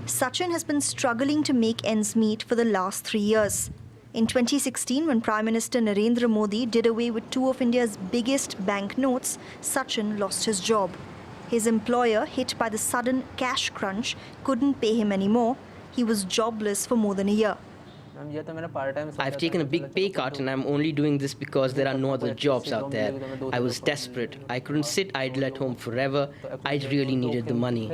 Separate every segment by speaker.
Speaker 1: Sachin has been struggling to make ends meet for the last 3 years. In 2016, when Prime Minister Narendra Modi did away with two of India's biggest banknotes, Sachin lost his job. His employer, hit by the sudden cash crunch, couldn't pay him anymore. He was jobless for more than a year.
Speaker 2: I've taken a big pay cut and I'm only doing this because there are no other jobs out there. I was desperate. I couldn't sit idle at home forever. I really needed the money.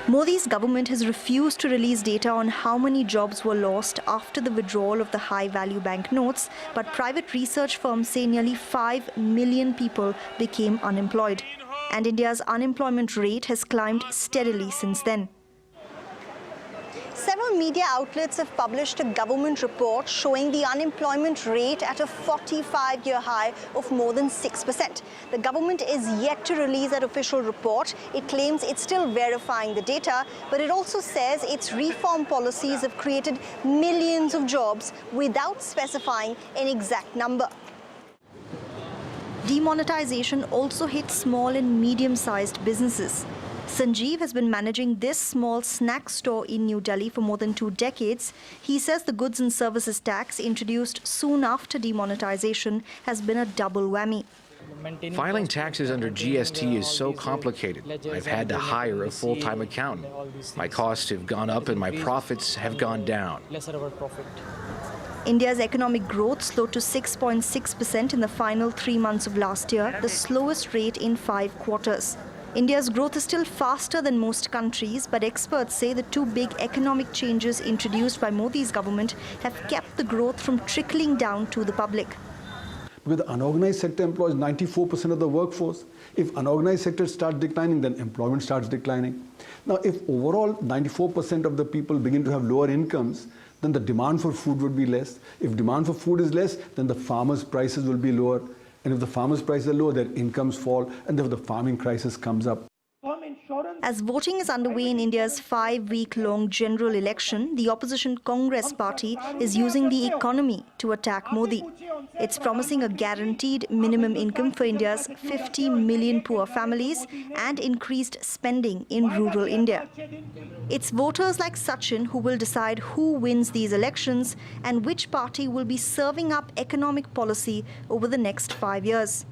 Speaker 1: Modi's government has refused to release data on how many jobs were lost after the withdrawal of the high-value banknotes, but private research firms say nearly 5 million people became unemployed. And India's unemployment rate has climbed steadily since then. Several media outlets have published a government report showing the unemployment rate at a 45-year high of more than 6%. The government is yet to release that official report. It claims it's still verifying the data, but it also says its reform policies have created millions of jobs without specifying an exact number. Demonetization also hit small and medium-sized businesses. Sanjeev has been managing this small snack store in New Delhi for more than 2 decades. He says the goods and services tax introduced soon after demonetization has been a double whammy.
Speaker 3: Filing taxes under GST is so complicated. I've had to hire a full-time accountant. My costs have gone up and my profits have gone down.
Speaker 1: India's economic growth slowed to 6.6% in the final 3 months of last year, the slowest rate in 5 quarters. India's growth is still faster than most countries, but experts say the 2 big economic changes introduced by Modi's government have kept the growth from trickling down to the public.
Speaker 4: Because the unorganized sector employs 94% of the workforce. If unorganized sector starts declining, then employment starts declining. Now, if overall 94% of the people begin to have lower incomes, then the demand for food would be less. If demand for food is less, then the farmers' prices will be lower. And if the farmers' prices are low, their incomes fall, and therefore the farming crisis comes up.
Speaker 1: As voting is underway in India's 5-week-long general election, the opposition Congress party is using the economy to attack Modi. It's promising a guaranteed minimum income for India's 50 million poor families and increased spending in rural India. It's voters like Sachin who will decide who wins these elections and which party will be serving up economic policy over the next 5 years.